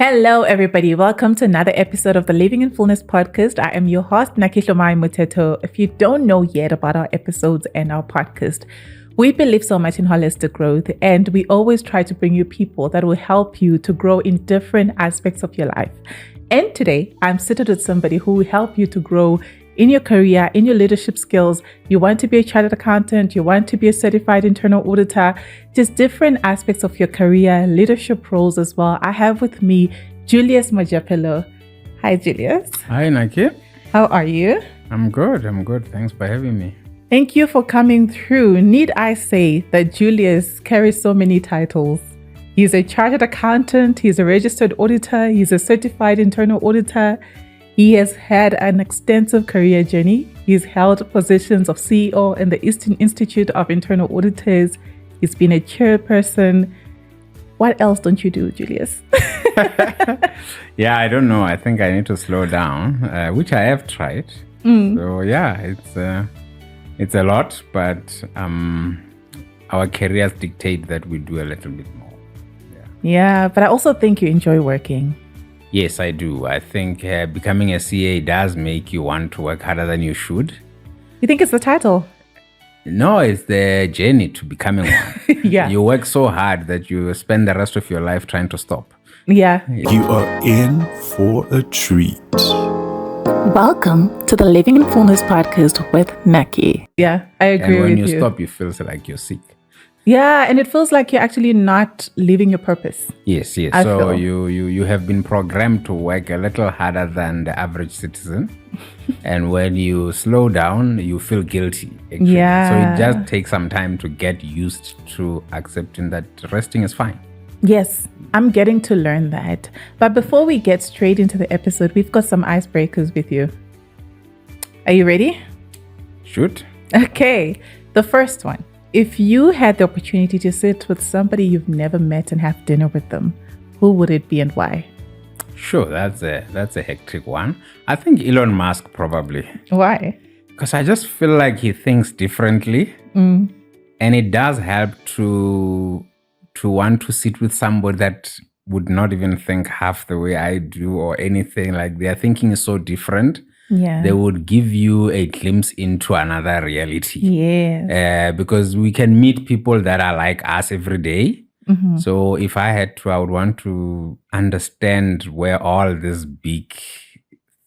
Hello, everybody. Welcome to another episode of the Living in Fullness podcast. I am your host, Naki Hlomayi. If you don't know yet about our episodes and our podcast, we believe so much in holistic growth, and we always try to bring you people that will help you to grow in different aspects of your life. And today, I'm seated with somebody who will help you to grow in your career, in your leadership skills. You want to be a chartered accountant, you want to be a certified internal auditor, just different aspects of your career, leadership roles as well. I have with me Julius Mojapelo. Hi, Julius. Hi, Naki. How are you? I'm good. Thanks for having me. Thank you for coming through. Need I say that Julius carries so many titles? He's a chartered accountant, he's a registered auditor, he's a certified internal auditor. He has had an extensive career journey. He's held positions of CEO in the Eastern Institute of Internal Auditors. He's been a chairperson. What else don't you do, Julius? Yeah, I don't know. I think I need to slow down, which I have tried. So yeah, it's a lot, but our careers dictate that we do a little bit more. Yeah, but I also think you enjoy working. Yes, I do. I think becoming a CA does make you want to work harder than you should. You think it's the title? No, it's the journey to becoming one. Yeah. You work so hard that you spend the rest of your life trying to stop. Yeah. You are in for a treat. Welcome to the Living in Fullness podcast with Naki. Yeah, I agree with you. And when you stop, you feel like you're sick. Yeah, and it feels like you're actually not living your purpose. Yes. So you have been programmed to work a little harder than the average citizen. And when you slow down, you feel guilty. Actually. Yeah. So it just takes some time to get used to accepting that resting is fine. Yes, I'm getting to learn that. But before we get straight into the episode, we've got some icebreakers with you. Are you ready? Shoot. Okay, the first one. If you had the opportunity to sit with somebody you've never met and have dinner with them, who would it be and why? Sure, that's a hectic one. I think Elon Musk probably. Why? Because I just feel like he thinks differently. And it does help to want to sit with somebody that would not even think half the way I do or anything. Like their thinking is so different. Yeah. They would give you a glimpse into another reality. Yeah. Because we can meet people that are like us every day. Mm-hmm. So if I had to, I would want to understand where all these big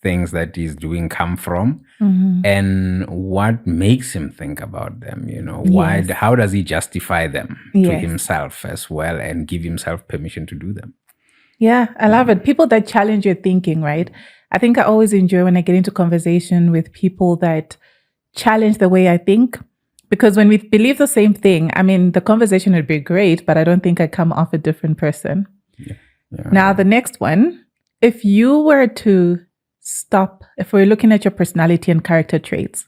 things that he's doing come from and what makes him think about them, why, how does he justify them to himself as well and give himself permission to do them? Yeah, I love it. People that challenge your thinking, right? I think I always enjoy when I get into conversation with people that challenge the way I think, because when we believe the same thing, I mean, the conversation would be great, but I don't think I come off a different person. Yeah. Now, the next one, if you were to stop, if we're looking at your personality and character traits,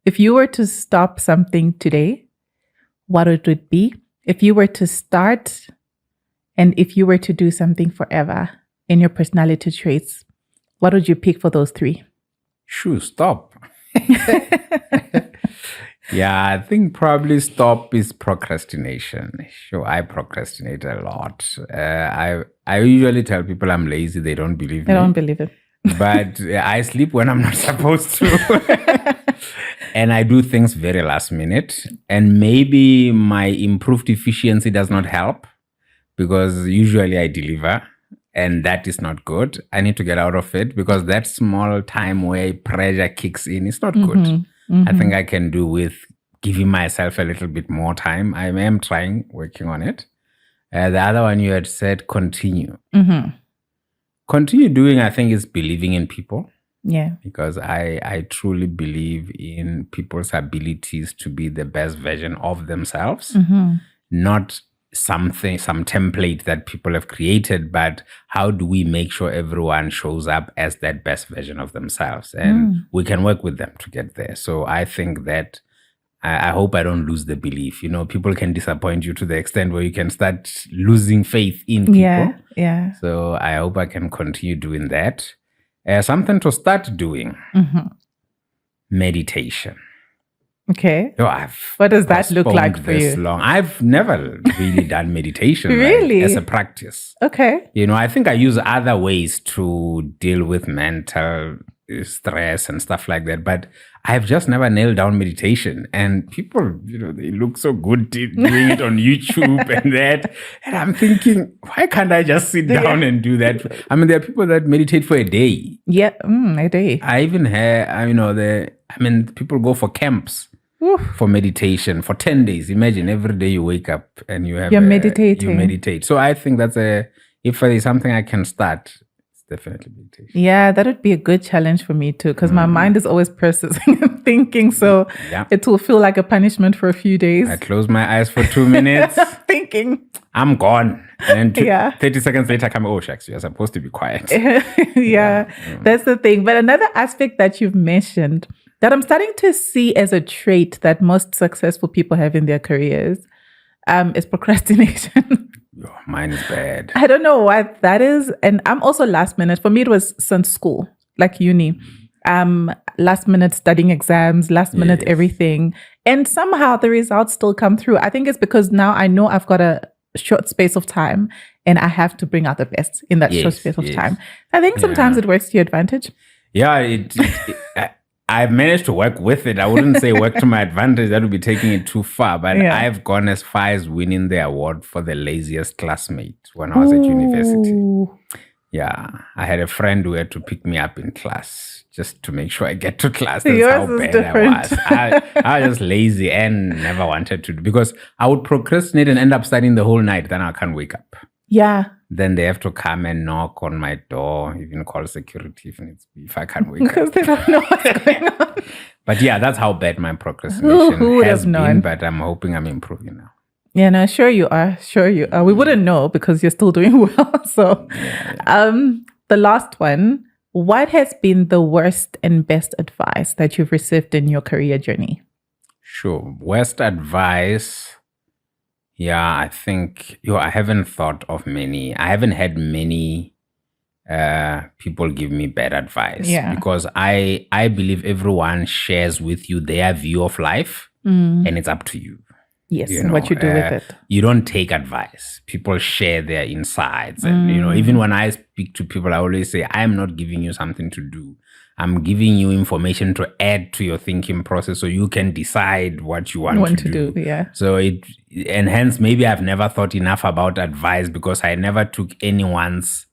if you were to stop something today, what would it be? If you were to start and if you were to do something forever in your personality traits, what would you pick for those three? Sure, stop. Yeah, I think probably stop is procrastination. Sure, I procrastinate a lot. I usually tell people I'm lazy. They don't believe me. I don't believe it. But I sleep when I'm not supposed to. And I do things very last minute. And maybe my improved efficiency does not help because usually I deliver. And that is not good. I need to get out of it because that small time where pressure kicks in is not good. I think I can do with giving myself a little bit more time. I am working on it. The other one you had said, continue. Continue doing, I think, is believing in people. Yeah. Because I truly believe in people's abilities to be the best version of themselves. Not some template that people have created, but how do we make sure everyone shows up as that best version of themselves? And we can work with them to get there. So I think that I hope I don't lose the belief. People can disappoint you to the extent where you can start losing faith in people. Yeah. So I hope I can continue doing that. Something to start doing. Meditation. Okay. I've What does that look like postponed for this you? long. I've never really done meditation Really? as a practice. Okay. I think I use other ways to deal with mental stress and stuff like that, but I've just never nailed down meditation. And people, they look so good doing it on YouTube and that. And I'm thinking, why can't I just sit down and do that? I mean, there are people that meditate for a day. Yeah, a day. I even hear, people go for camps. Oof. For meditation for 10 days. Imagine every day you wake up and you're meditating. You meditate. So I think that's if there is something I can start, it's definitely meditation. Yeah, that would be a good challenge for me too, because my mind is always processing and thinking. So it will feel like a punishment for a few days. I close my eyes for 2 minutes. Thinking. I'm gone. And 30 seconds later, I come, oh, shucks, you're supposed to be quiet. That's the thing. But another aspect that you've mentioned that I'm starting to see as a trait that most successful people have in their careers is procrastination. Mine is bad. I don't know what that is. And I'm also last minute. For me, it was since school, like uni. Last minute studying exams, last minute everything. And somehow the results still come through. I think it's because now I know I've got a short space of time and I have to bring out the best in that short space of time. I think sometimes it works to your advantage. Yeah, I've managed to work with it. I wouldn't say work to my advantage. That would be taking it too far. But I've gone as far as winning the award for the laziest classmate when I was at university. Yeah. I had a friend who had to pick me up in class just to make sure I get to class. That's Yours how bad different. I was. I was just lazy and never wanted to do, because I would procrastinate and end up studying the whole night. Then I can't wake up. Yeah. Then they have to come and knock on my door, even call security if I can't wake up. Because they don't know what's going on. But yeah, that's how bad my procrastination Who has have known? been. But I'm hoping I'm improving now. Yeah, no, sure you are. Sure you are. We wouldn't know because you're still doing well. So, the last one, what has been the worst and best advice that you've received in your career journey? Sure. Worst advice. Yeah, I think I haven't thought of many. I haven't had many people give me bad advice. Yeah. Because I believe everyone shares with you their view of life, and it's up to you. Yes, what you do with it. You don't take advice. People share their insights. And, even when I speak to people, I always say, I am not giving you something to do. I'm giving you information to add to your thinking process so you can decide what you want to do. Yeah. So and hence maybe I've never thought enough about advice because I never took anyone's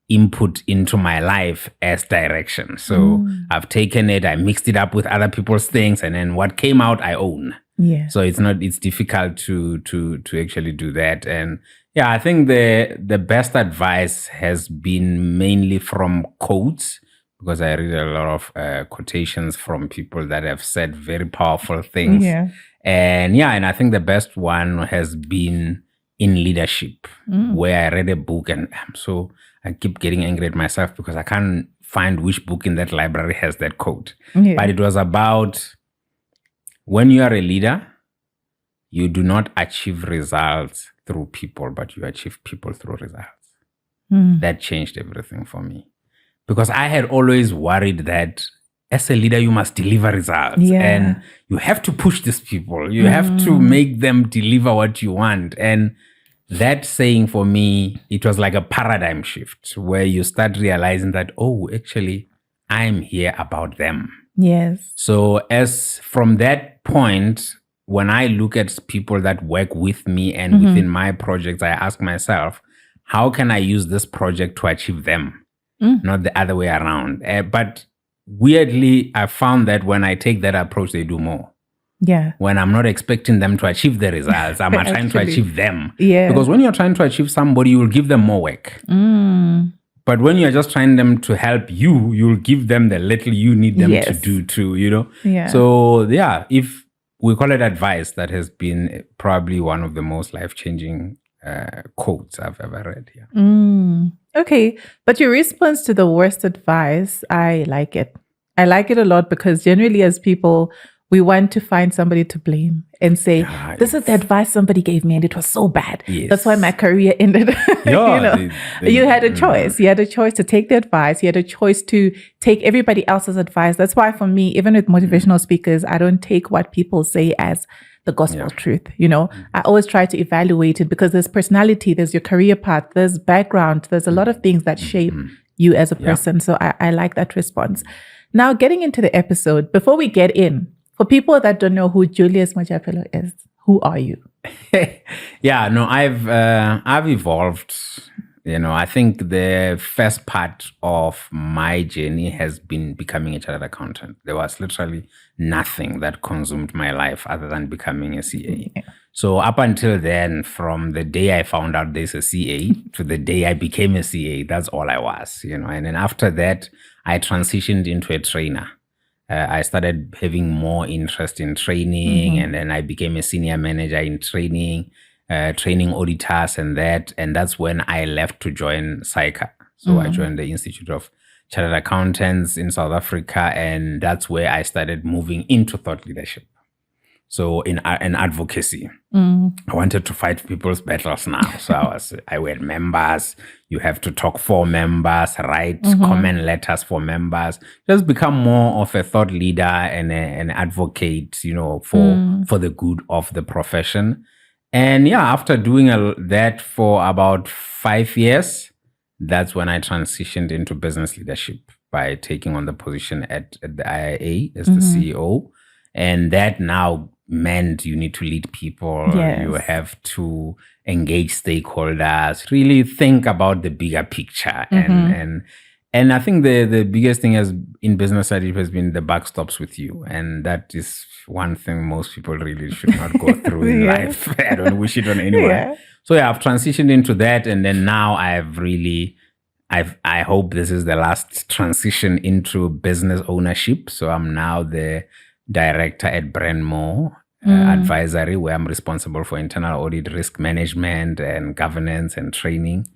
input into my life as direction. So I've taken it, I mixed it up with other people's things, and then what came out, I own. Yeah. So it's difficult to actually do that. And yeah, I think the best advice has been mainly from quotes, because I read a lot of quotations from people that have said very powerful things. Yeah. And I think the best one has been in leadership, where I read a book, and I keep getting angry at myself because I can't find which book in that library has that quote. Yeah. But it was about, when you are a leader, you do not achieve results through people, but you achieve people through results. That changed everything for me. Because I had always worried that as a leader, you must deliver results. Yeah. And you have to push these people. You have to make them deliver what you want. And that saying for me, it was like a paradigm shift where you start realizing that, oh, actually, I'm here about them. Yes. So as from that point, when I look at people that work with me and within my projects, I ask myself, how can I use this project to achieve them? Not the other way around. But weirdly, I found that when I take that approach, they do more. Yeah. When I'm not expecting them to achieve the results, I'm trying to achieve them. Yeah. Because when you're trying to achieve somebody, you will give them more work. But when you're just trying them to help you, you'll give them the little you need them to do too, Yeah. So if we call it advice, that has been probably one of the most life-changing quotes I've ever read. Yeah. Okay. But your response to the worst advice, I like it. I like it a lot because generally as people, we want to find somebody to blame and say, this is the advice somebody gave me and it was so bad. Yes. That's why my career ended. Yeah, You had a choice. You had a choice to take the advice. You had a choice to take everybody else's advice. That's why for me, even with motivational speakers, I don't take what people say as the gospel truth. I always try to evaluate it because there's personality, there's your career path, there's background, there's a lot of things that shape you as a person. So I like that response. Now, getting into the episode, before we get in, for people that don't know who Julius Mojapelo is, who are you? I've evolved. I think the first part of my journey has been becoming a chartered accountant. There was literally nothing that consumed my life other than becoming a CA. Yeah. So up until then, from the day I found out there's a CA to the day I became a CA, that's all I was, And then after that, I transitioned into a trainer. I started having more interest in training, and then I became a senior manager in training auditors and that's when I left to join SAICA. So I joined the Institute of Chartered Accountants in South Africa, and that's where I started moving into thought leadership. So in advocacy, I wanted to fight people's battles now. So I had members. You have to talk for members, write comment letters for members. Just become more of a thought leader and an advocate, for the good of the profession. And after doing that for about 5 years, that's when I transitioned into business leadership by taking on the position at the IIA as the CEO. And that now meant you need to lead people. Yes. You have to engage stakeholders, really think about the bigger picture. And I think the biggest thing in business leadership has been the buck stops with you. And that is one thing most people really should not go through in life. I don't wish it on anyone. Yeah. So I've transitioned into that. And then now I hope this is the last transition into business ownership. So I'm now the director at Brandmore Advisory, where I'm responsible for internal audit, risk management, and governance and training.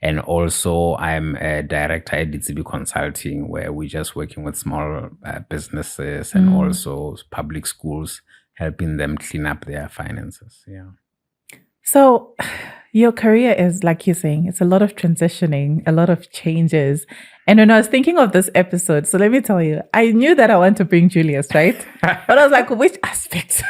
And also, I'm a director at DCB Consulting, where we're just working with small businesses and also public schools, helping them clean up their finances. Yeah. So your career is, like you're saying, it's a lot of transitioning, a lot of changes. And when I was thinking of this episode, so let me tell you, I knew that I want to bring Julius, right? But I was like, which aspects?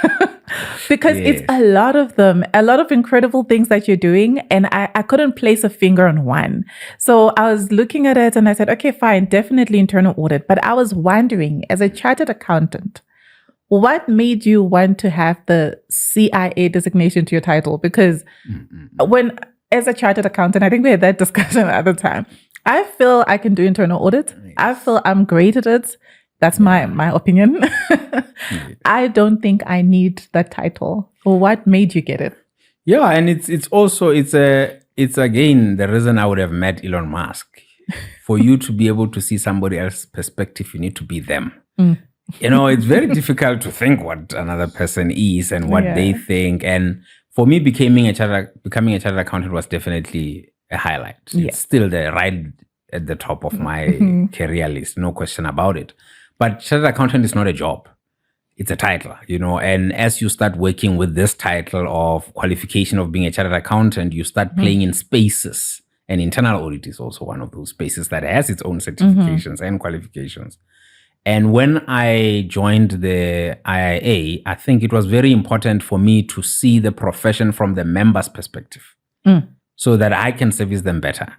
Because it's a lot of them, a lot of incredible things that you're doing. And I couldn't place a finger on one. So I was looking at it and I said, okay, fine, definitely internal audit. But I was wondering, as a chartered accountant, what made you want to have the CIA designation to your title? Because as a chartered accountant, I think we had that discussion at the time. I feel I can do internal audit. Yes. I feel I'm great at it. That's my opinion. I don't think I need that title. What made you get it? Yeah, and it's again the reason I would have met Elon Musk. For you to be able to see somebody else's perspective, you need to be them. It's very difficult to think what another person is and what they think. And for me, becoming a chartered accountant was definitely a highlight. Yeah. It's still right at the top of my career list, no question about it. But chartered accountant is not a job. It's a title, and as you start working with this title of qualification of being a chartered accountant, you start playing in spaces. And internal audit is also one of those spaces that has its own certifications and qualifications. And when I joined the IIA, I think it was very important for me to see the profession from the members' perspective so that I can service them better,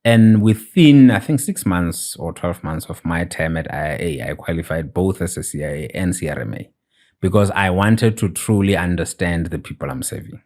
and within, I think, 6 months or 12 months of my term at IIA, I qualified both as a CIA and CRMA because I wanted to truly understand the people I'm serving.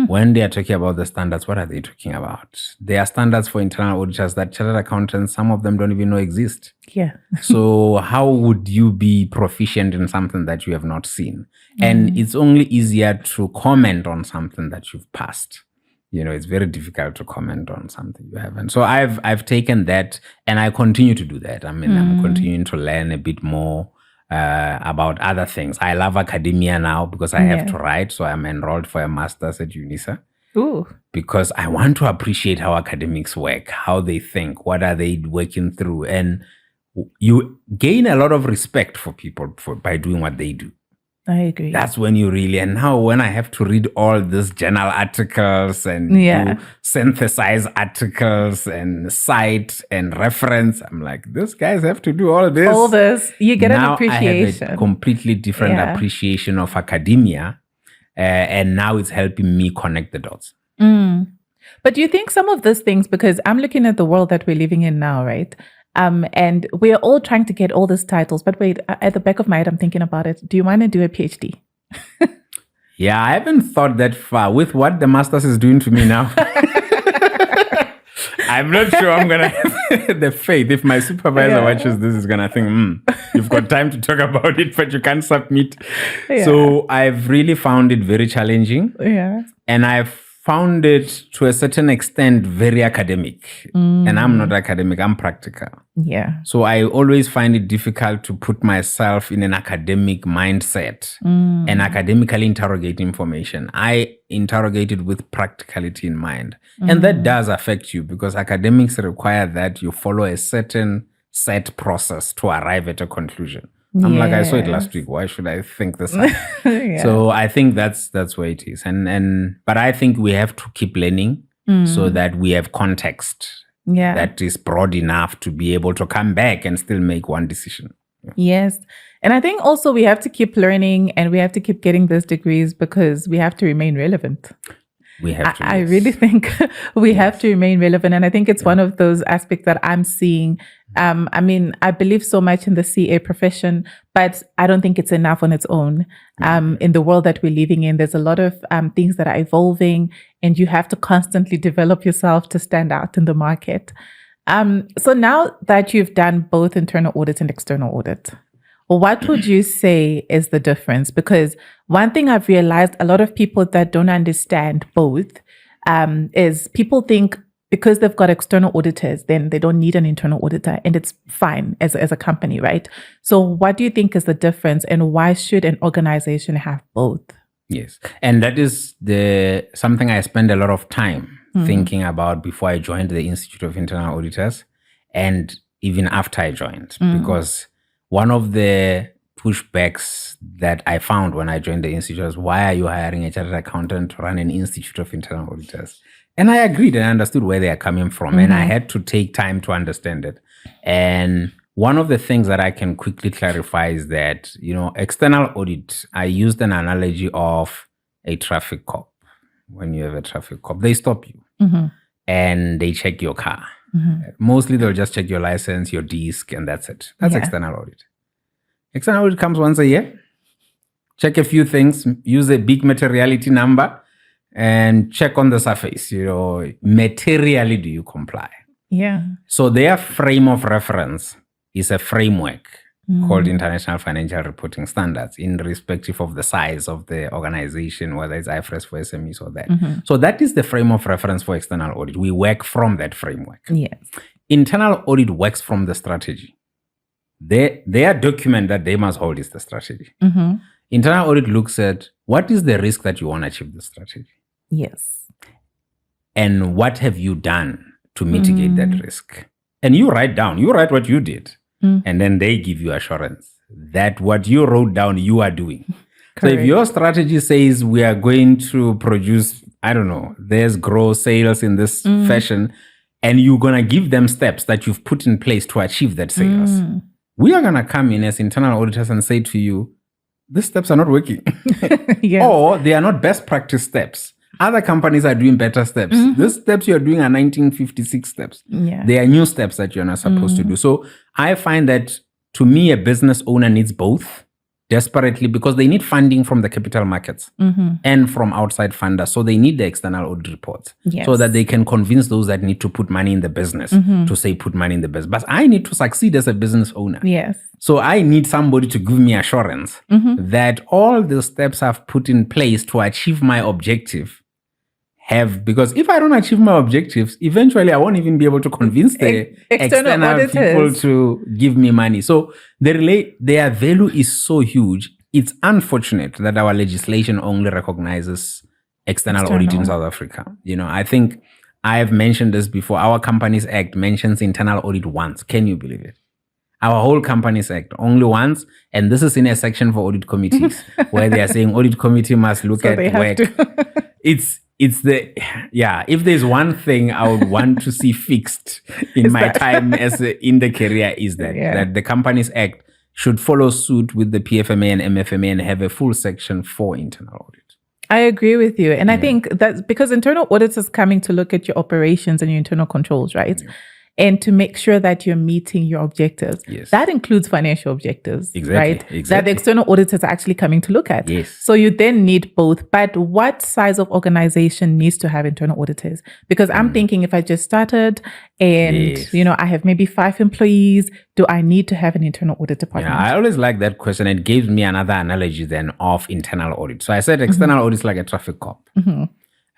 When they are talking about the standards, what are they talking about? There are standards for internal auditors that chartered accountants, some of them don't even know exist. Yeah. So how would you be proficient in something that you have not seen? And it's only easier to comment on something that you've passed. It's very difficult to comment on something you haven't. So I've taken that and I continue to do that. I'm continuing to learn a bit more about other things. I love academia now because I have to write. So I'm enrolled for a master's at UNISA. Ooh. Because I want to appreciate how academics work, how they think, what are they working through. And you gain a lot of respect for people by doing what they do. I agree. That's when you really, and now when I have to read all these journal articles and do synthesize articles and cite and reference, I'm like, these guys have to do all this. All this. You get now an appreciation. I have a completely different appreciation of academia. And now it's helping me connect the dots. But do you think some of these things, because I'm looking at the world that we're living in now, right? And we're all trying to get all these titles. But wait, at the back of my head, I'm thinking about it. Do you want to do a PhD? Yeah, I haven't thought that far. With what the master's is doing to me now, I'm not sure I'm going to have the faith. If my supervisor watches this, is going to think, you've got time to talk about it, but you can't submit. Yeah. So I've really found it very challenging. Yeah. And I've found it to a certain extent very academic. And I'm not academic, I'm practical. Yeah. So I always find it difficult to put myself in an academic mindset and academically interrogate information. I interrogate it with practicality in mind. And that does affect you because academics require that you follow a certain set process to arrive at a conclusion. I'm like, I saw it last week. Why should I think this? So I think that's where it is. But I think we have to keep learning so that we have context that is broad enough to be able to come back and still make one decision. Yes. And I think also we have to keep learning and we have to keep getting those degrees because we have to remain relevant. We have to. I really think we have to remain relevant. And I think it's one of those aspects that I'm seeing. I mean, I believe so much in the CA profession, but I don't think it's enough on its own. In the world that we're living in, there's a lot of things that are evolving and you have to constantly develop yourself to stand out in the market. So now that you've done both internal audit and external audit, what would you say is the difference? Because one thing I've realized, a lot of people that don't understand both is people think because they've got external auditors, then they don't need an internal auditor, and it's fine as a company, right? So what do you think is the difference, and why should an organization have both? Yes, and that is something I spend a lot of time thinking about before I joined the Institute of Internal Auditors, and even after I joined, because one of the pushbacks that I found when I joined the institute was, why are you hiring a chartered accountant to run an Institute of Internal Auditors? And I agreed and I understood where they are coming from. And I had to take time to understand it. And one of the things that I can quickly clarify is that, external audit, I used an analogy of a traffic cop. When you have a traffic cop, they stop you and they check your car. Mostly they'll just check your license, your disc, and that's it. That's external audit. External audit comes once a year. Check a few things, use a big materiality number, and check on the surface, materially do you comply? Yeah. So their frame of reference is a framework called International Financial Reporting Standards in respective of the size of the organization, whether it's IFRS for SMEs or that. So that is the frame of reference for external audit. We work from that framework. Yes. Internal audit works from the strategy. Their document that they must hold is the strategy. Internal audit looks at what is the risk that you want to achieve the strategy. Yes. And what have you done to mitigate that risk? And you write what you did. And then they give you assurance that what you wrote down, you are doing. Correct. So if your strategy says we are going to produce, there's gross sales in this fashion, and you're going to give them steps that you've put in place to achieve that sales, we are going to come in as internal auditors and say to you, these steps are not working. Yes. Or they are not best practice steps. Other companies are doing better steps. These steps you're doing are 1956 steps. Yeah. They are new steps that you're not supposed to do. So I find that, to me, a business owner needs both desperately because they need funding from the capital markets and from outside funders. So they need the external audit reports so that they can convince those that need to put money in the business to say, put money in the business. But I need to succeed as a business owner. Yes. So I need somebody to give me assurance that all the steps I've put in place to achieve my objective because if I don't achieve my objectives, eventually I won't even be able to convince the external people to give me money. So their value is so huge. It's unfortunate that our legislation only recognizes external audit in South Africa. I think I have mentioned this before. Our Companies Act mentions internal audit once. Can you believe it? Our whole Companies Act, only once, and this is in a section for audit committees, where they are saying audit committee must look So at they have work. to. It's the, yeah, if there's one thing I would want to see fixed in Is my that. time in the career is that the Companies Act should follow suit with the PFMA and MFMA and have a full section for internal audit. I agree with you. And I think that's because internal audit is coming to look at your operations and your internal controls, right? Yeah. And to make sure that you're meeting your objectives. Yes. That includes financial objectives, right? Exactly. That the external auditors are actually coming to look at. Yes. So you then need both. But what size of organization needs to have internal auditors? Because I'm thinking if I just started and, I have maybe 5 employees, do I need to have an internal audit department? Yeah, I always like that question. It gives me another analogy then of internal audit. So I said external audit is like a traffic cop.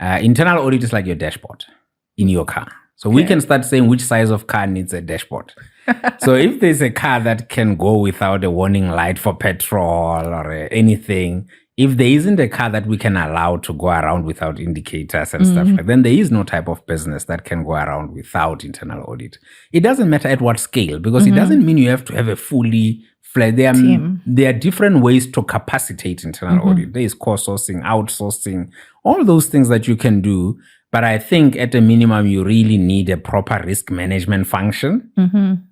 Internal audit is like your dashboard in your car. So we can start saying which size of car needs a dashboard. So if there's a car that can go without a warning light for petrol or anything, if there isn't a car that we can allow to go around without indicators and stuff like, then there is no type of business that can go around without internal audit. It doesn't matter at what scale, because it doesn't mean you have to have a fully fledged. There are different ways to capacitate internal audit. There is core sourcing, outsourcing, all those things that you can do. But I think at a minimum, you really need a proper risk management function,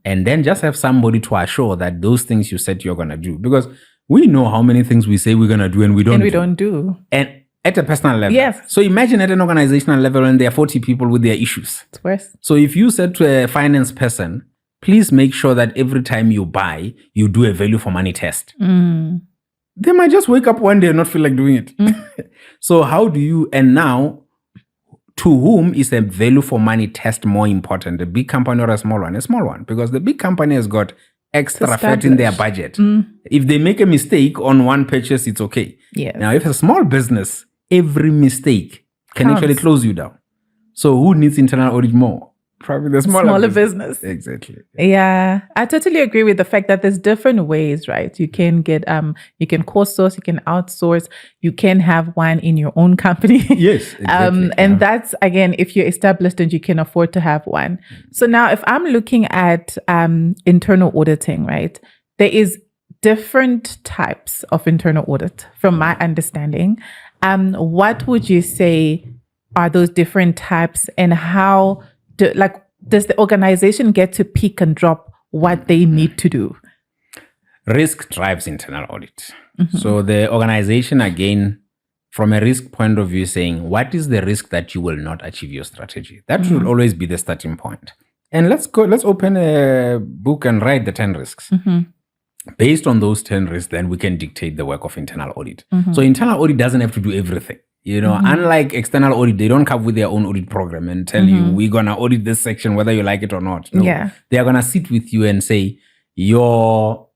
and then just have somebody to assure that those things you said you're going to do. Because we know how many things we say we're going to do and we don't do. And at a personal level. Yes. So imagine at an organizational level when there are 40 people with their issues. It's worse. So if you said to a finance person, please make sure that every time you buy, you do a value for money test. They might just wake up one day and not feel like doing it. So how do you, and now, to whom is a value for money test more important, a big company or a small one? A small one, because the big company has got extra fat in their budget. If they make a mistake on one purchase, it's okay. Yes. Now, if a small business, every mistake can Counts. actually close you down. So who needs internal audit more? Probably the smaller business. Exactly. Yeah, I totally agree with the fact that there's different ways, right? You can get, you can co-source, you can outsource, you can have one in your own company. Yes, exactly. And that's, again, if you're established and you can afford to have one. So now if I'm looking at internal auditing, right, there is different types of internal audit from my understanding. What would you say are those different types, and how does the organization get to pick and drop what they need to do? Risk drives internal audit. So the organization, again, from a risk point of view, saying, what is the risk that you will not achieve your strategy? That should always be the starting point. And let's open a book and write the 10 risks. Based on those 10 risks, then we can dictate the work of internal audit. So internal audit doesn't have to do everything. Unlike external audit, they don't come with their own audit program and tell you, we're going to audit this section, whether you like it or not. No. Yeah. They are going to sit with you and say, your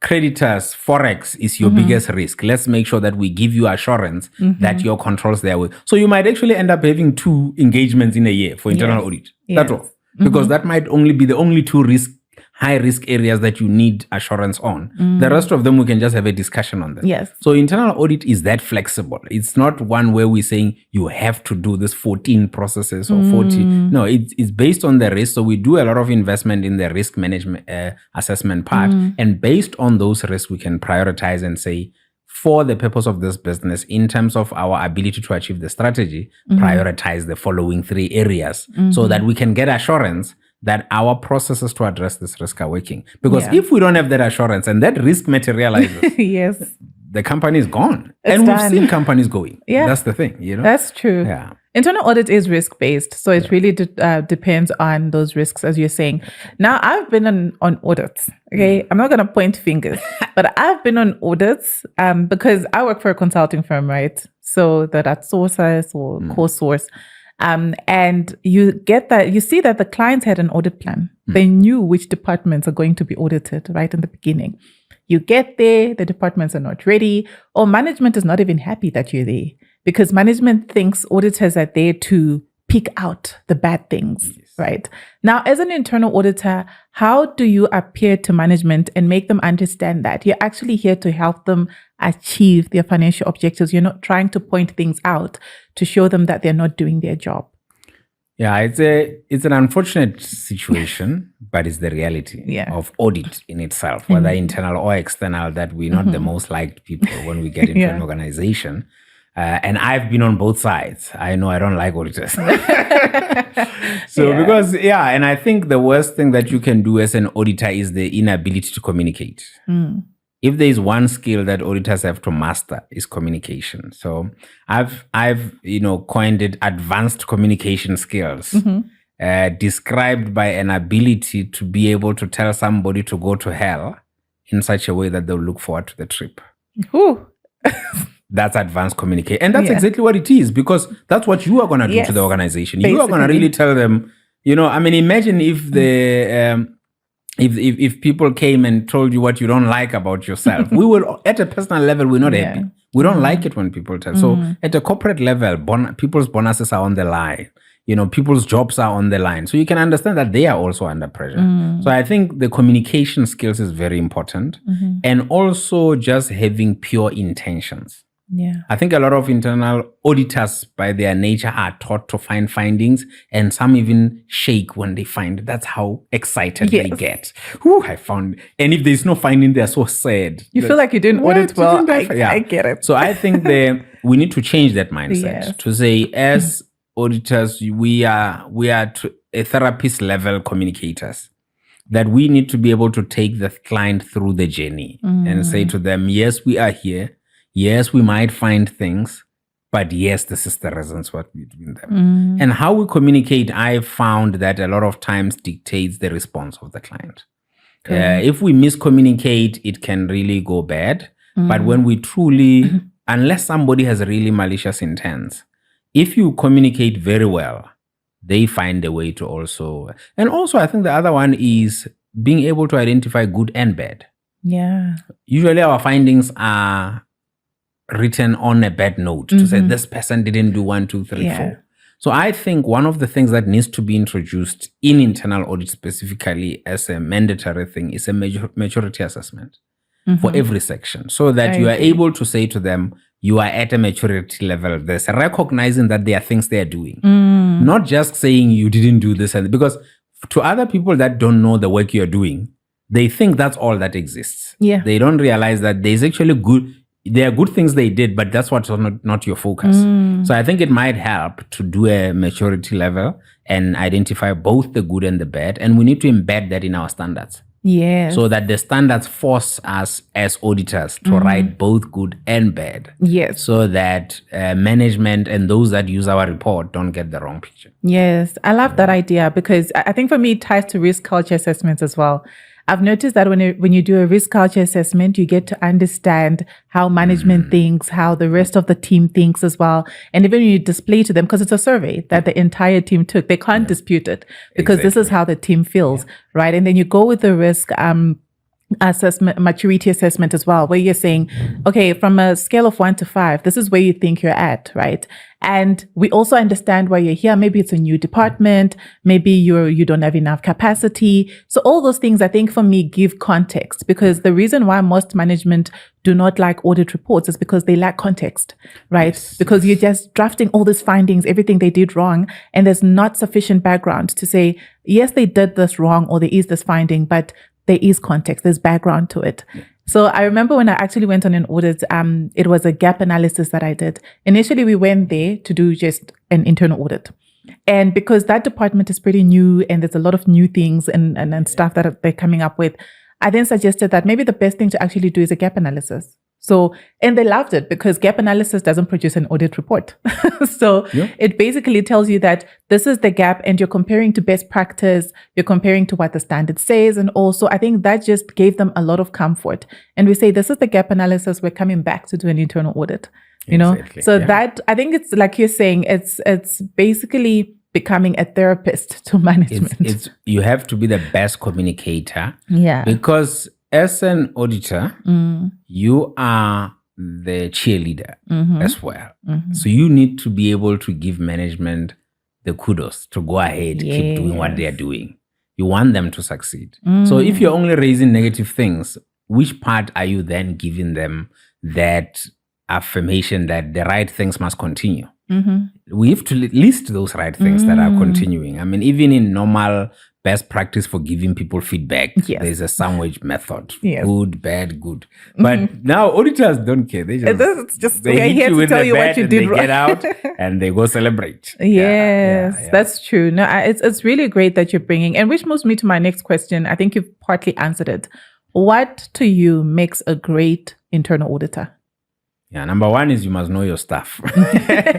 creditors, Forex is your biggest risk. Let's make sure that we give you assurance that your controls there. So you might actually end up having 2 engagements in a year for internal audit. That's all. Because that might only be the only 2 high risk areas that you need assurance on. The rest of them, we can just have a discussion on them. Yes. So internal audit is that flexible. It's not one where we're saying you have to do this 14 processes or 40. No, it's based on the risk. So we do a lot of investment in the risk management assessment part. And based on those risks, we can prioritize and say, for the purpose of this business, in terms of our ability to achieve the strategy, prioritize the following 3 areas so that we can get assurance that our processes to address this risk are working. Because if we don't have that assurance and that risk materializes, yes, the company is gone. It's and done. We've seen companies going. Yeah. That's the thing, That's true. Yeah. Internal audit is risk-based. So it really depends on those risks, as you're saying. Now, I've been on audits, okay? I'm not going to point fingers, but I've been on audits because I work for a consulting firm, right? So that outsources or co-source. And you see that the clients had an audit plan. They knew which departments are going to be audited right in the beginning. You get there, the departments are not ready, or management is not even happy that you're there because management thinks auditors are there to pick out the bad things, right? Now, as an internal auditor, how do you appear to management and make them understand that you're actually here to help them achieve their financial objectives? You're not trying to point things out to show them that they're not doing their job. Yeah, it's an unfortunate situation, but it's the reality of audit in itself, whether internal or external, that we're not the most liked people when we get into an organization. And I've been on both sides. I know I don't like auditors. And I think the worst thing that you can do as an auditor is the inability to communicate. If there is one skill that auditors have to master, is communication. So I've coined it advanced communication skills, described by an ability to be able to tell somebody to go to hell in such a way that they'll look forward to the trip. Ooh. That's advanced communication. And that's exactly what it is, because that's what you are going to do to the organization. Basically. You are going to really tell them, imagine if the... If people came and told you what you don't like about yourself, we will, at a personal level, we're not happy. We don't like it when people tell. So at a corporate level, people's bonuses are on the line. People's jobs are on the line. So you can understand that they are also under pressure. So I think the communication skills is very important. And also just having pure intentions. Yeah. I think a lot of internal auditors by their nature are taught to find findings, and some even shake when they find it. That's how excited they get. I found, and if there's no finding, they're so sad. You feel like you're doing audit well. I get it. So I think we need to change that mindset to say, as auditors, we are to a therapist level communicators, that we need to be able to take the client through the journey and say to them, yes, we are here. Yes, we might find things, but yes, this is the reasons what we're doing them. And how we communicate, I found that a lot of times dictates the response of the client. If we miscommunicate, it can really go bad. But when we truly, unless somebody has really malicious intents, if you communicate very well, they find a way to also. And also, I think the other one is being able to identify good and bad. Yeah. Usually our findings are written on a bad note to say this person didn't do 1, 2, 3, 4. So I think one of the things that needs to be introduced in internal audit specifically as a mandatory thing is a maturity assessment for every section, so that you are able to say to them, you are at a maturity level. There's recognizing that there are things they are doing, not just saying you didn't do this. Because to other people that don't know the work you're doing, they think that's all that exists. They don't realize that there's actually there are good things they did, but that's what's not your focus. So I think it might help to do a maturity level and identify both the good and the bad. And we need to embed that in our standards. Yes. So that the standards force us as auditors to write both good and bad. Yes. So that management and those that use our report don't get the wrong picture. Yes. I love that idea, because I think for me it ties to risk culture assessments as well. I've noticed that when you do a risk culture assessment, you get to understand how management thinks, how the rest of the team thinks as well. And even when you display to them, because it's a survey that the entire team took, they can't dispute it, because this is how the team feels, right? And then you go with the risk assessment, maturity assessment as well, where you're saying, okay, from a scale of 1 to 5, this is where you think you're at, right? And we also understand why you're here. Maybe it's a new department. Maybe you don't have enough capacity. So all those things, I think, for me, give context, because the reason why most management do not like audit reports is because they lack context, right? Yes. Because you're just drafting all these findings, everything they did wrong, and there's not sufficient background to say, yes, they did this wrong, or there is this finding, but there is context, there's background to it. So I remember when I actually went on an audit, it was a gap analysis that I did. Initially, we went there to do just an internal audit. And because that department is pretty new and there's a lot of new things and stuff that they're coming up with, I then suggested that maybe the best thing to actually do is a gap analysis. So, and they loved it, because gap analysis doesn't produce an audit report. So it basically tells you that this is the gap and you're comparing to best practice, you're comparing to what the standard says. And also, I think that just gave them a lot of comfort. And we say, this is the gap analysis, we're coming back to do an internal audit, you know? So that, I think it's like you're saying, it's basically becoming a therapist to management. You have to be the best communicator. Yeah. Because as an auditor, you are the cheerleader as well. So you need to be able to give management the kudos to go ahead, keep doing what they are doing. You want them to succeed. So if you're only raising negative things, which part are you then giving them that affirmation that the right things must continue? We have to list those right things that are continuing. I mean, even in normal best practice for giving people feedback, there's a sandwich method. Good, bad, good. But now auditors don't care. They just we're here to tell you what you did wrong. They get out and they go celebrate. Yes, that's true. No, it's really great that you're bringing, and which moves me to my next question. I think you've partly answered it. What to you makes a great internal auditor? Yeah, number one is you must know your stuff.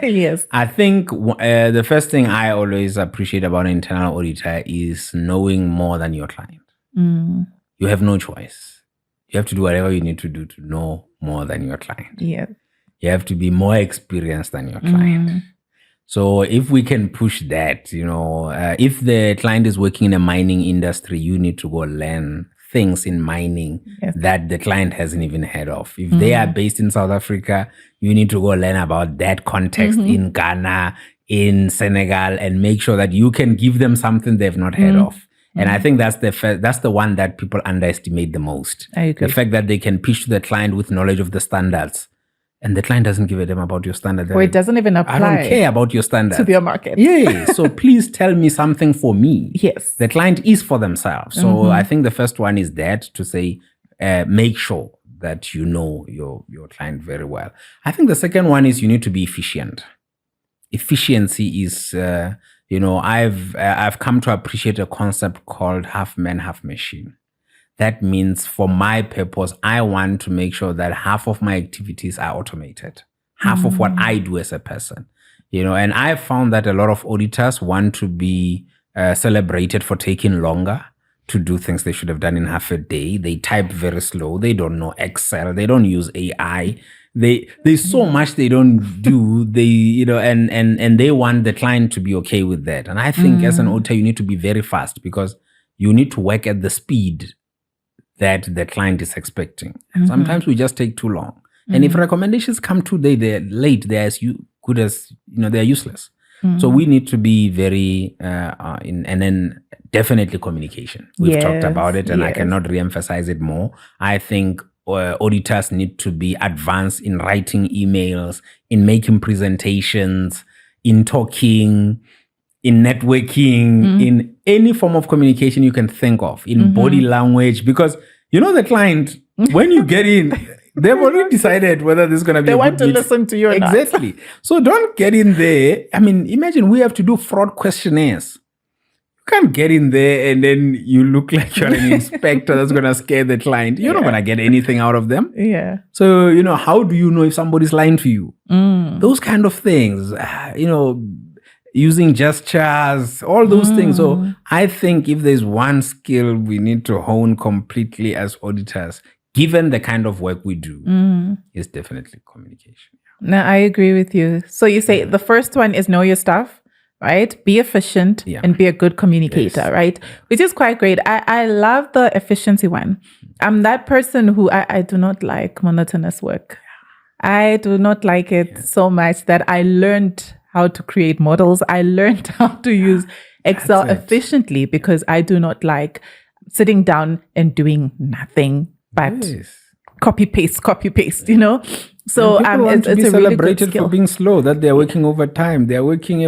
Yes. I think the first thing I always appreciate about an internal auditor is knowing more than your client. You have no choice. You have to do whatever you need to do to know more than your client. Yeah. You have to be more experienced than your client. So if we can push that, if the client is working in a mining industry, you need to go learn things in mining that the client hasn't even heard of. If they are based in South Africa, you need to go learn about that context in Ghana, in Senegal, and make sure that you can give them something they've not heard of. And I think that's the one that people underestimate the most. I agree. The fact that they can pitch to the client with knowledge of the standards, and the client doesn't give a damn about your standard. Or it doesn't even apply. I don't care about your standard. To their market. Yeah. So please tell me something for me. Yes. The client is for themselves. So I think the first one is that, to say, make sure that you know your client very well. I think the second one is you need to be efficient. Efficiency is, I've come to appreciate a concept called half man, half machine. That means for my purpose, I want to make sure that half of my activities are automated. Half of what I do as a person, and I found that a lot of auditors want to be celebrated for taking longer to do things they should have done in half a day. They type very slow. They don't know Excel. They don't use AI. There's so much they don't do. And they want the client to be okay with that. And I think as an auditor, you need to be very fast because you need to work at the speed that the client is expecting. Sometimes we just take too long. And if recommendations come too late, they're as good as, they're useless. So we need to be very, and then definitely communication. We've talked about it and I cannot reemphasize it more. I think auditors need to be advanced in writing emails, in making presentations, in talking, in networking, in any form of communication you can think of, in body language, because the client, when you get in, they've already decided whether this is going to be they a want good to meet. listen to you or Exactly. So don't get in there. I mean, imagine we have to do fraud questionnaires. You can't get in there and then you look like you're an inspector that's going to scare the client. You're not going to get anything out of them. Yeah. So, how do you know if somebody's lying to you? Those kind of things, using gestures, all those things. So I think if there's one skill we need to hone completely as auditors, given the kind of work we do, is definitely communication. No, I agree with you. So you say the first one is know your stuff, right? Be efficient and be a good communicator, right? Which is quite great. I love the efficiency one. I'm that person who I do not like monotonous work. I do not like it so much that I learned how to create models. I learned how to use Excel efficiently because I do not like sitting down and doing nothing but copy paste. So it's a really celebrated good skill. for being slow. That they're working overtime. They're working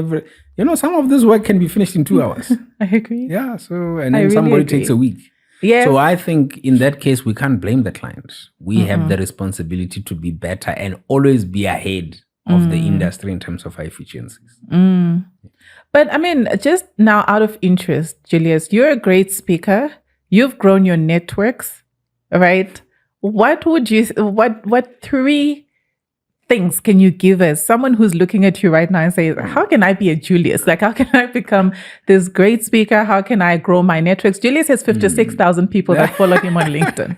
some of this work can be finished in 2 hours. I agree. Yeah. So and then somebody takes a week. Yes. So I think in that case we can't blame the client. We have the responsibility to be better and always be ahead of the industry in terms of our efficiencies. But I mean, just now out of interest, Julius, you're a great speaker. You've grown your networks, right? What 3 things can you give us? Someone who's looking at you right now and says, how can I be a Julius? Like, how can I become this great speaker? How can I grow my networks? Julius has 56,000 people that follow him on LinkedIn.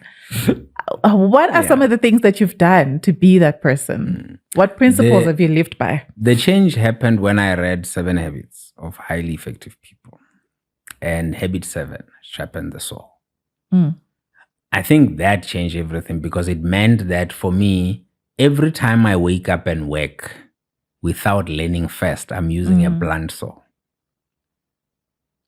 What are some of the things that you've done to be that person? What principles have you lived by? The change happened when I read 7 Habits of Highly Effective People. And habit 7, sharpen the saw. I think that changed everything because it meant that for me, every time I wake up and work without learning first, I'm using a blunt saw.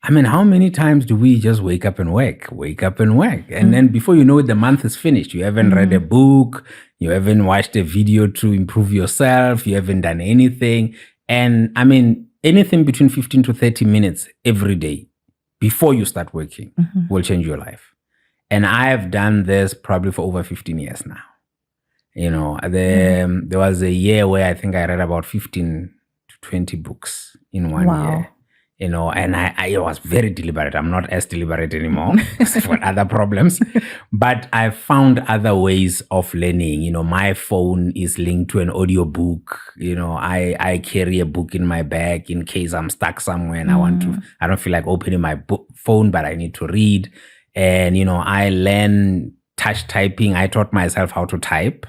I mean, how many times do we just wake up and work? And then before you know it, the month is finished. You haven't read a book. You haven't watched a video to improve yourself. You haven't done anything. And I mean, anything between 15 to 30 minutes every day before you start working will change your life. And I have done this probably for over 15 years now. You know, there was a year where I think I read about 15 to 20 books in one year. You know, and I was very deliberate. I'm not as deliberate anymore for other problems. But I found other ways of learning. You know, my phone is linked to an audio book. You know, I carry a book in my bag in case I'm stuck somewhere and I don't feel like opening my phone, but I need to read. And, you know, I learn touch typing. I taught myself how to type.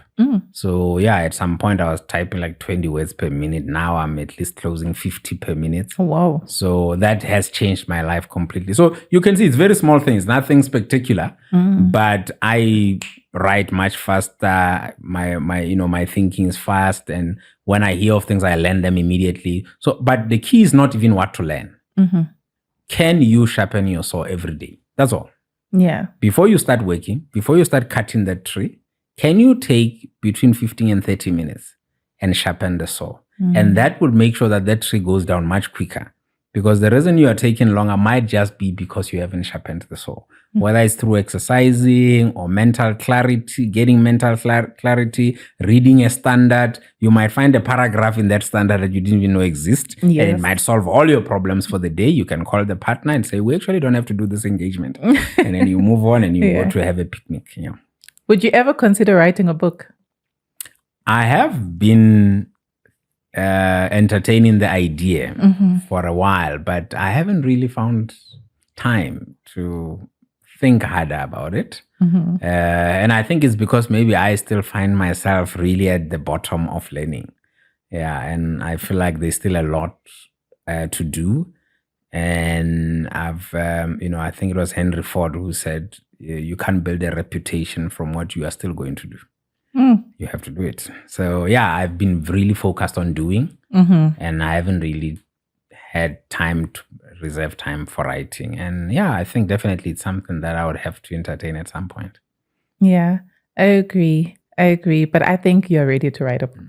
So yeah, at some point I was typing like 20 words per minute. Now I'm at least closing 50 per minute. Wow. So that has changed my life completely. So you can see it's very small things, nothing spectacular, but I write much faster. My thinking is fast. And when I hear of things, I learn them immediately. So, but the key is not even what to learn. Can you sharpen your saw every day? That's all. Yeah. Before you start working, before you start cutting that tree, can you take between 15 and 30 minutes and sharpen the saw? And that would make sure that that tree goes down much quicker. Because the reason you are taking longer might just be because you haven't sharpened the saw. Whether it's through exercising or mental clarity, getting mental clarity, reading a standard. You might find a paragraph in that standard that you didn't even know exist. Yes. And it might solve all your problems for the day. You can call the partner and say, we actually don't have to do this engagement. And then you move on and you go to have a picnic. Yeah. Would you ever consider writing a book? I have been entertaining the idea for a while, but I haven't really found time to think harder about it. And I think it's because maybe I still find myself really at the bottom of learning. Yeah, and I feel like there's still a lot to do. And I've, I think it was Henry Ford who said, you can't build a reputation from what you are still going to do. You have to do it. So yeah, I've been really focused on doing, and I haven't really had time to reserve time for writing. And yeah, I think definitely it's something that I would have to entertain at some point. Yeah, I agree. But I think you're ready to write a book.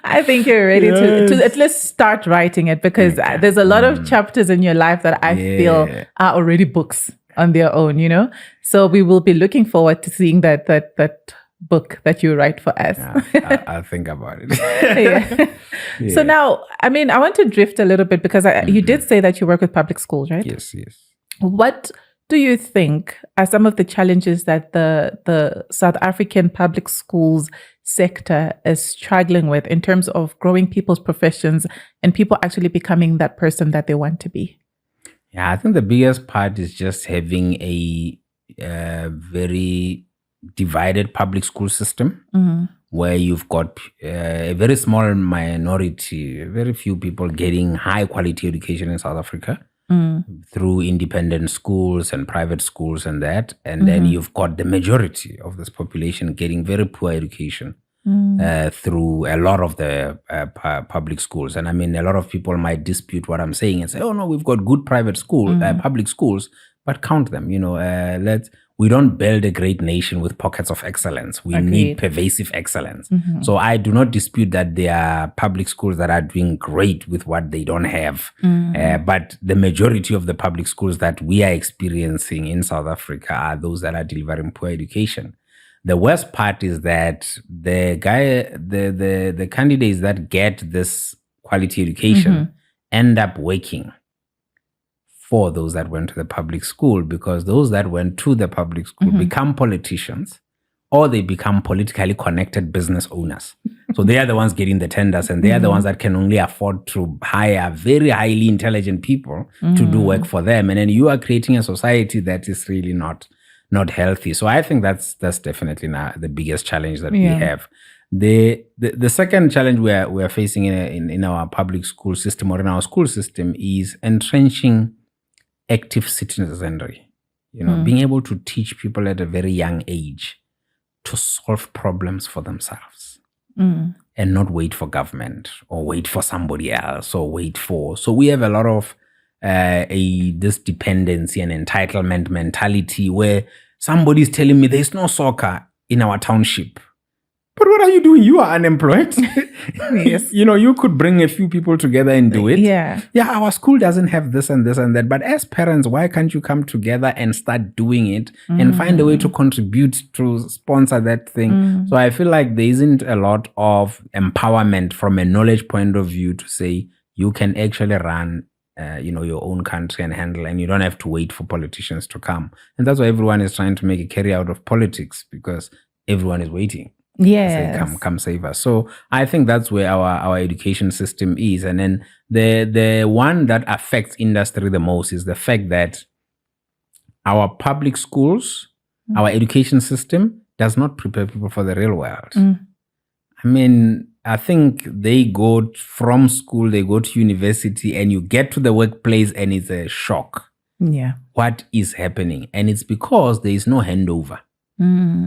I think you're ready to at least start writing it, because there's a lot of chapters in your life that I feel are already books on their own, you know? So we will be looking forward to seeing that book that you write for us. Yeah, I'll think about it. Yeah. So now, I mean, I want to drift a little bit, because you did say that you work with public schools, right? Yes. What do you think are some of the challenges that the South African public schools sector is struggling with in terms of growing people's professions and people actually becoming that person that they want to be? Yeah, I think the biggest part is just having a very divided public school system where you've got a very small minority, very few people getting high quality education in South Africa through independent schools and private schools and that. And then you've got the majority of this population getting very poor education through a lot of the public schools. And I mean, a lot of people might dispute what I'm saying and say, oh no, we've got good private school, public schools, but count them, we don't build a great nation with pockets of excellence. We need pervasive excellence. So I do not dispute that there are public schools that are doing great with what they don't have. But the majority of the public schools that we are experiencing in South Africa are those that are delivering poor education. The worst part is that the candidates that get this quality education end up working for those that went to the public school, because those that went to the public school become politicians, or they become politically connected business owners. So they are the ones getting the tenders, and they are the ones that can only afford to hire very highly intelligent people to do work for them. And then you are creating a society that is really not healthy. So I think that's definitely now the biggest challenge that we have. The second challenge we're facing in our public school system, or in our school system, is entrenching active citizenry. Being able to teach people at a very young age to solve problems for themselves and not wait for government or wait for somebody else or so we have a lot of this dependency and entitlement mentality where somebody's telling me there's no soccer in our township, But what are you doing? You are unemployed. Yes. You could bring a few people together and do it. Yeah. Yeah, our school doesn't have this and this and that. But as parents, why can't you come together and start doing it and find a way to contribute to sponsor that thing? So I feel like there isn't a lot of empowerment from a knowledge point of view to say you can actually run your own country and handle, and you don't have to wait for politicians to come. And that's why everyone is trying to make a career out of politics, because everyone is waiting. Yes. Say, come save us. So I think that's where our education system is. And then the one that affects industry the most is the fact that our public schools, our education system does not prepare people for the real world. I mean, I think they go from school, they go to university, and you get to the workplace and it's a shock. Yeah. What is happening? And it's because there is no handover.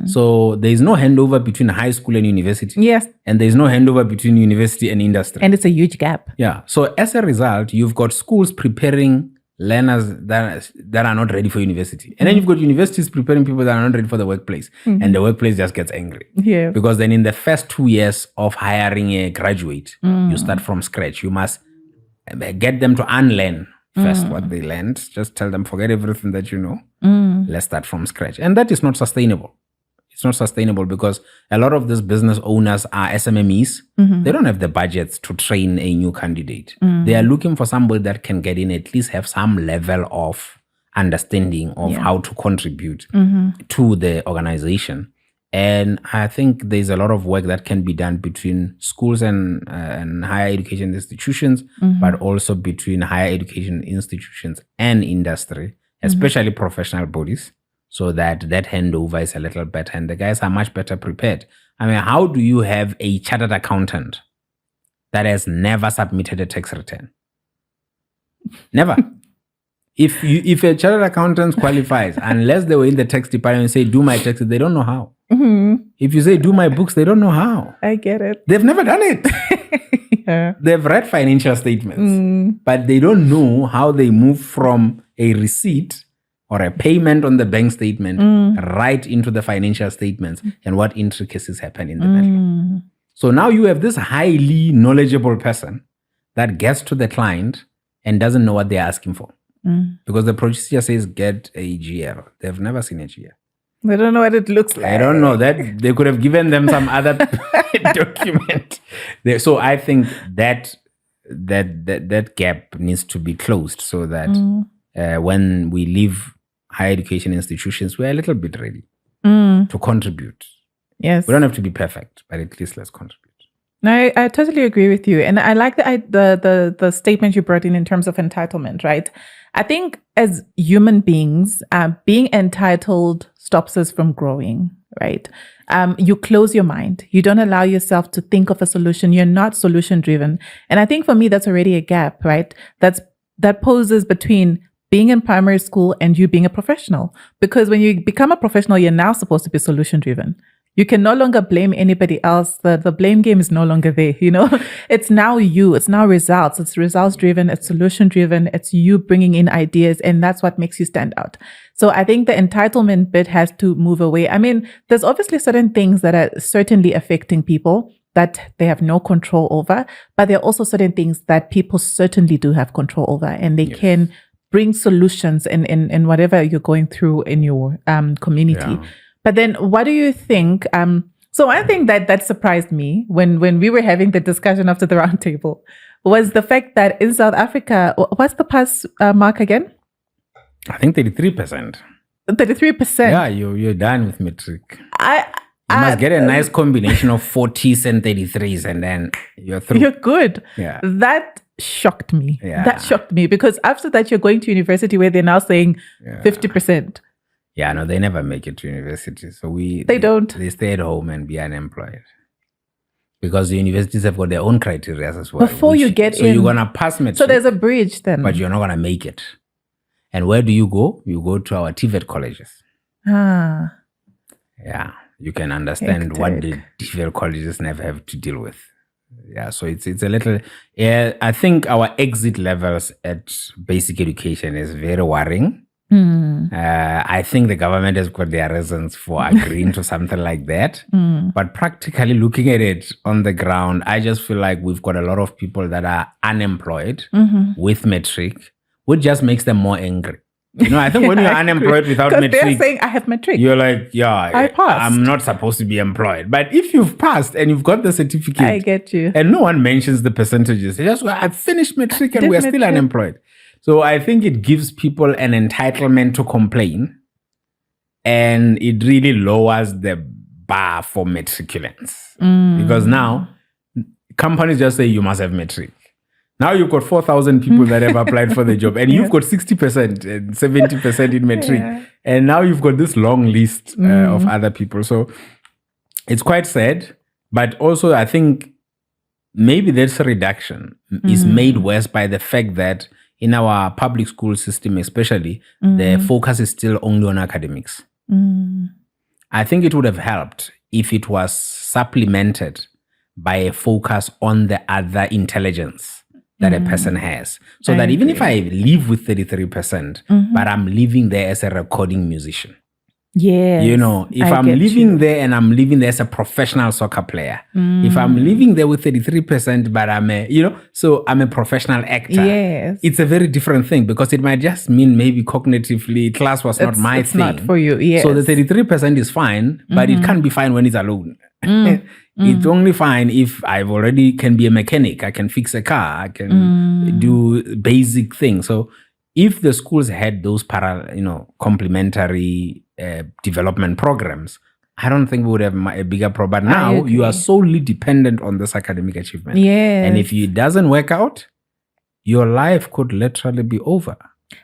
So there is no handover between high school and university. Yes. And there is no handover between university and industry. And it's a huge gap. Yeah. So as a result, you've got schools preparing learners that are not ready for university. And then you've got universities preparing people that are not ready for the workplace. And the workplace just gets angry. Yeah. Because then in the first 2 years of hiring a graduate, you start from scratch. You must get them to unlearn first what they learned. Just tell them, forget everything that you know. Let's start from scratch. And that is not sustainable. It's not sustainable because a lot of these business owners are SMMEs. They don't have the budgets to train a new candidate. They are looking for somebody that can get in, at least have some level of understanding of how to contribute to the organization. And I think there's a lot of work that can be done between schools and higher education institutions, but also between higher education institutions and industry, especially professional bodies, so that handover is a little better and the guys are much better prepared. I mean, how do you have a chartered accountant that has never submitted a tax return? Never. If a chartered accountant qualifies, unless they were in the tax department and say, do my taxes, they don't know how. If you say, do my books, they don't know how. I get it. They've never done it. Yeah. They've read financial statements, but they don't know how they move from a receipt or a payment on the bank statement right into the financial statements and what intricacies happen in the middle. So now you have this highly knowledgeable person that gets to the client and doesn't know what they're asking for. Because the procedure says get a GL. They've never seen a GL. They don't know what it looks like. I don't know that they could have given them some other document. So I think that gap needs to be closed so that when we leave higher education institutions, we're a little bit ready to contribute. Yes. We don't have to be perfect, but at least let's contribute. No, I totally agree with you. And I like the statement you brought in terms of entitlement, right? I think as human beings, being entitled stops us from growing, right? You close your mind. You don't allow yourself to think of a solution. You're not solution driven. And I think for me, that's already a gap, right? That poses between being in primary school and you being a professional. Because when you become a professional, you're now supposed to be solution driven. You can no longer blame anybody else. The blame game is no longer there, It's now you. It's now results. It's results driven. It's solution driven. It's you bringing in ideas. And that's what makes you stand out. So I think the entitlement bit has to move away. I mean, there's obviously certain things that are certainly affecting people that they have no control over. But there are also certain things that people certainly do have control over. And they can bring solutions in whatever you're going through in your community. Yeah. But then what do you think? So one thing that surprised me when we were having the discussion after the roundtable was the fact that in South Africa, what's the pass mark again? I think 33%. 33%? Yeah, you're done with matric. You must get a nice combination of 40s and 33s and then you're through. You're good. Yeah. That shocked me. Yeah. That shocked me because after that, you're going to university where they're now saying 50%. Yeah, no, they never make it to university. So they don't. They stay at home and be unemployed. Because the universities have got their own criteria as well. Before you get in. So you're going to pass matric. So there's a bridge then. But you're not going to make it. And where do you go? You go to our TVET colleges. Ah. Yeah, you can understand what the TVET colleges never have to deal with. Yeah, so it's a little... Yeah, I think our exit levels at basic education is very worrying. I think the government has got their reasons for agreeing to something like that. But practically looking at it on the ground, I just feel like we've got a lot of people that are unemployed with matric, which just makes them more angry. I think when you're unemployed without matric, they're saying, I have matric. You're like, I passed. I'm not supposed to be employed. But if you've passed and you've got the certificate, I get you. And no one mentions the percentages. They just, I finished matric and we're still unemployed. So I think it gives people an entitlement to complain, and it really lowers the bar for matriculants. Because now companies just say you must have matric. Now you've got 4,000 people that have applied for the job, and you've got 60% and 70% in matric. And now you've got this long list of other people. So it's quite sad. But also I think maybe this reduction is made worse by the fact that in our public school system especially, the focus is still only on academics. I think it would have helped if it was supplemented by a focus on the other intelligence that a person has. So that even if I leave with 33%, but I'm living there as a recording musician. Yes. If I'm living there and I'm living there as a professional soccer player, if I'm living there with 33%, but I'm I'm a professional actor. Yes. It's a very different thing, because it might just mean maybe cognitively class was not my thing. It's not for you. Yes. So the 33% is fine, but it can't be fine when it's alone. It's only fine if I've already can be a mechanic. I can fix a car. I can do basic things. So if the schools had those complementary development programs, I don't think we would have a bigger problem. But now you are solely dependent on this academic achievement. Yes. And if it doesn't work out, your life could literally be over.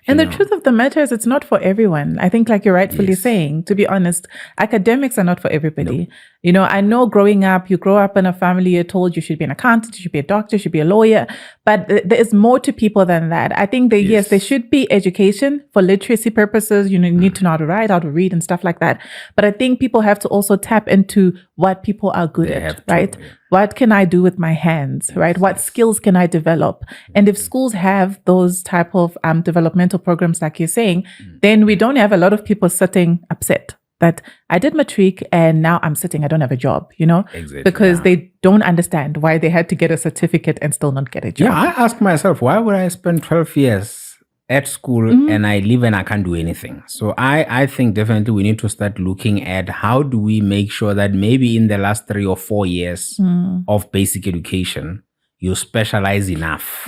And the truth of the matter is, it's not for everyone. I think, like you're rightfully saying, to be honest, academics are not for everybody. No. I know growing up, you grow up in a family, you're told you should be an accountant, you should be a doctor, you should be a lawyer. But there is more to people than that. I think that, yes, there should be education for literacy purposes. You need to know how to write, how to read and stuff like that. But I think people have to also tap into what people are good at, right? What can I do with my hands, right? What skills can I develop? And if schools have those type of developmental programs, like you're saying, then we don't have a lot of people sitting upset that I did matric and now I'm sitting, I don't have a job, Exactly, because they don't understand why they had to get a certificate and still not get a job. Yeah, I ask myself, why would I spend 12 years at school and I leave and I can't do anything? So I think definitely we need to start looking at how do we make sure that maybe in the last 3 or 4 years of basic education, you specialize enough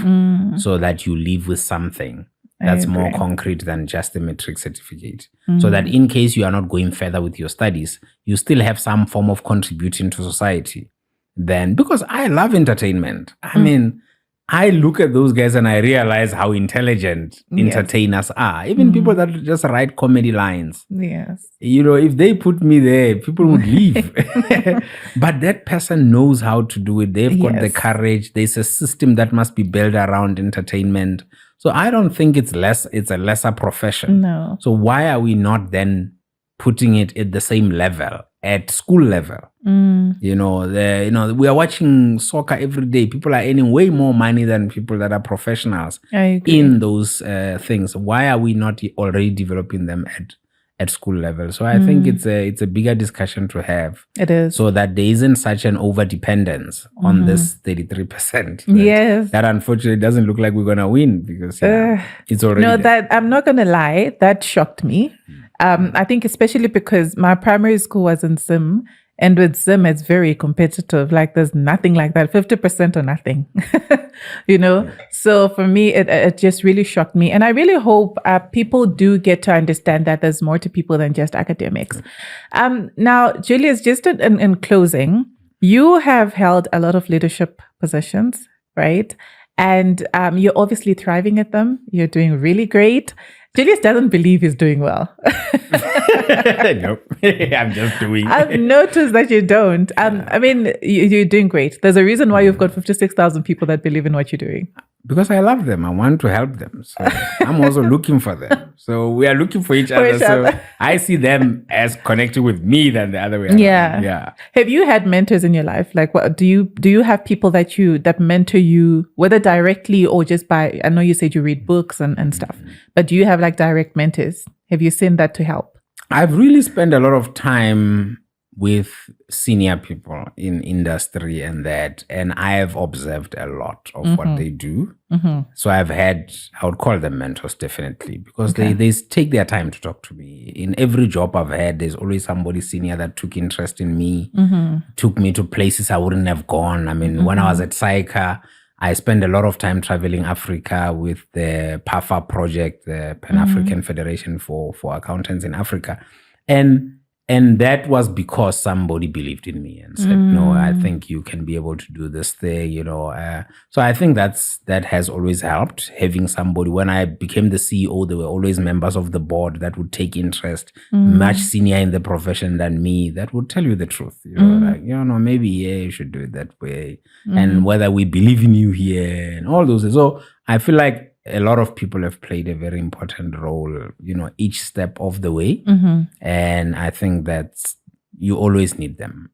so that you leave with something that's more concrete than just a matric certificate. So that in case you are not going further with your studies, you still have some form of contributing to society. Then, because I love entertainment. I mean, I look at those guys and I realize how intelligent entertainers are. Even people that just write comedy lines. Yes. If they put me there, people would leave. But that person knows how to do it. They've got the courage. There's a system that must be built around entertainment. So I don't think it's a lesser profession. No. So why are we not then putting it at the same level, at school level? We are watching soccer every day. People are earning way more money than people that are professionals in those things. Why are we not already developing them at school level? So I think it's a bigger discussion to have. It is. So that there isn't such an over-dependence on this 33%. Yes. That unfortunately doesn't look like we're going to win, because it's already there. That I'm not going to lie, that shocked me. I think especially because my primary school was in Zim, and with Zim, it's very competitive. Like there's nothing like that, 50% or nothing, So for me, it just really shocked me. And I really hope people do get to understand that there's more to people than just academics. Now, Julius, just in closing, you have held a lot of leadership positions, right? And you're obviously thriving at them. You're doing really great. Julius doesn't believe he's doing well. Nope. I'm just doing. I've noticed that you don't. I mean, you're doing great. There's a reason why you've got 56,000 people that believe in what you're doing. Because I love them. I want to help them. So I'm also looking for them. So we are looking for each other. So I see them as connecting with me than the other way around. Yeah. Have you had mentors in your life? Like, what do you have people that mentor you, whether directly or just by, I know you said you read books and stuff, but do you have like direct mentors? Have you seen that to help? I've really spent a lot of time with senior people in industry and I have observed a lot of what they do. So I would call them mentors, definitely, because they take their time to talk to me. In every job I've had, there's always somebody senior that took interest in me, took me to places I wouldn't have gone. I mean, when I was at SAICA, I spent a lot of time traveling Africa with the PAFA project, the Pan-African Federation for Accountants in Africa. And that was because somebody believed in me and said, no, I think you can be able to do this thing, So I think that has always helped, having somebody. When I became the CEO, there were always members of the board that would take interest, much senior in the profession than me, that would tell you the truth. Maybe, you should do it that way. And whether we believe in you here and all those. So I feel like a lot of people have played a very important role, each step of the way. And I think that you always need them.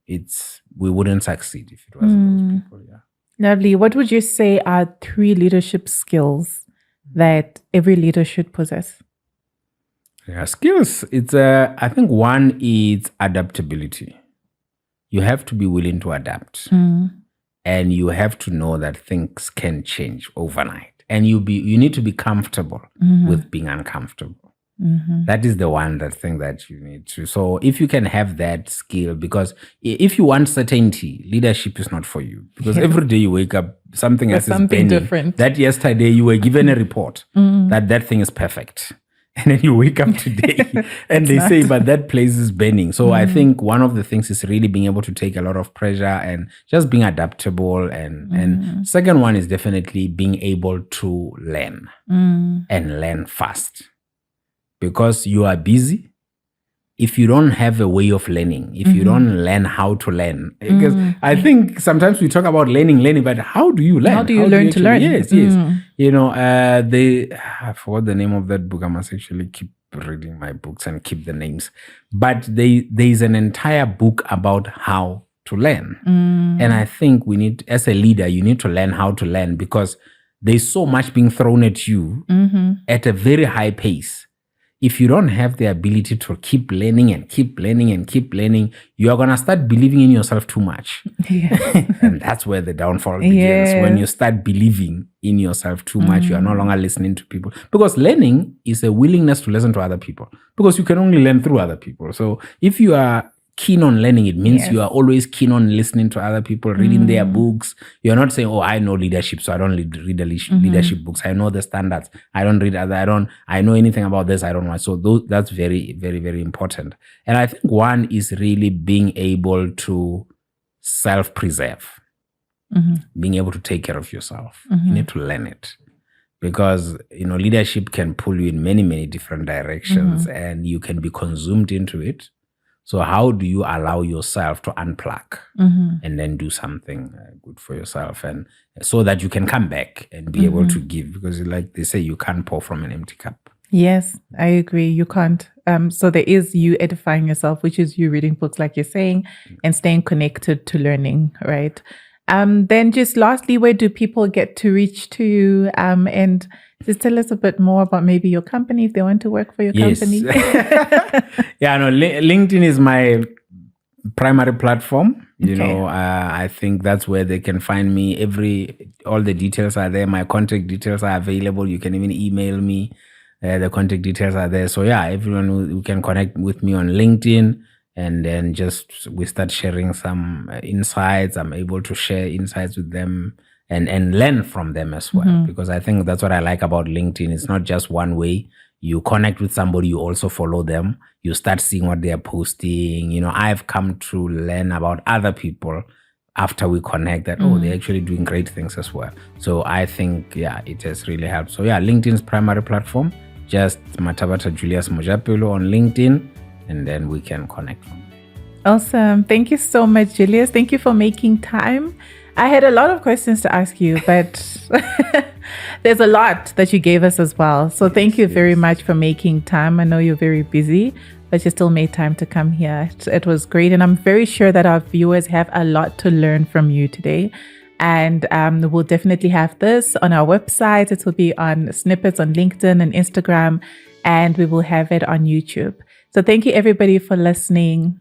We wouldn't succeed if it wasn't those people. Yeah. Lovely. What would you say are 3 leadership skills that every leader should possess? Yeah, skills. I think one is adaptability. You have to be willing to adapt. And you have to know that things can change overnight. And you need to be comfortable with being uncomfortable. That is the one thing that you need to. So if you can have that skill, because if you want certainty, leadership is not for you. Because every day you wake up, something else is bending. Different. That yesterday you were given a report that thing is perfect. And then you wake up today and they say, but that place is burning. So I think one of the things is really being able to take a lot of pressure and just being adaptable. And second one is definitely being able to learn and learn fast. Because you are busy. If you don't have a way of learning, if you don't learn how to learn, because I think sometimes we talk about learning, but how do you learn? How do you learn to learn? Yes. I forgot the name of that book. I must actually keep reading my books and keep the names. But there's an entire book about how to learn. And I think we need, as a leader, you need to learn how to learn, because there's so much being thrown at you at a very high pace. If you don't have the ability to keep learning and keep learning and keep learning, you are going to start believing in yourself too much. And that's where the downfall begins. When you start believing in yourself too much, you are no longer listening to people. Because learning is a willingness to listen to other people. Because you can only learn through other people. So if you are keen on learning, it means you are always keen on listening to other people, reading their books. You're not saying, I know leadership, so I don't read the leadership books. I know the standards. I don't read other. I know anything about this. I don't know. So that's very, very, very important. And I think one is really being able to self-preserve, being able to take care of yourself. You need to learn it. Because, leadership can pull you in many, many different directions and you can be consumed into it. So how do you allow yourself to unplug and then do something good for yourself, and so that you can come back and be able to give? Because like they say, you can't pour from an empty cup. Yes, I agree. You can't. So there is you edifying yourself, which is you reading books, like you're saying, and staying connected to learning, right? Then just lastly, where do people get to reach to you? And just tell us a bit more about maybe your company, if they want to work for your company. LinkedIn is my primary platform. I think that's where they can find me. All the details are there. My contact details are available. You can even email me. The contact details are there. So everyone who can connect with me on LinkedIn. And then we start sharing some insights. I'm able to share insights with them and learn from them as well. Because I think that's what I like about LinkedIn. It's not just one way. You connect with somebody, you also follow them. You start seeing what they're posting. I've come to learn about other people after we connect that, they're actually doing great things as well. So I think, it has really helped. So LinkedIn's primary platform, just Matabata Julius Mojapelo on LinkedIn. And then we can connect from there. Awesome. Thank you so much, Julius. Thank you for making time. I had a lot of questions to ask you, but There's a lot that you gave us as well. So thank you very much for making time. I know you're very busy, but you still made time to come here. It was great. And I'm very sure that our viewers have a lot to learn from you today. And we'll definitely have this on our website. It will be on snippets on LinkedIn and Instagram, and we will have it on YouTube. So thank you everybody for listening.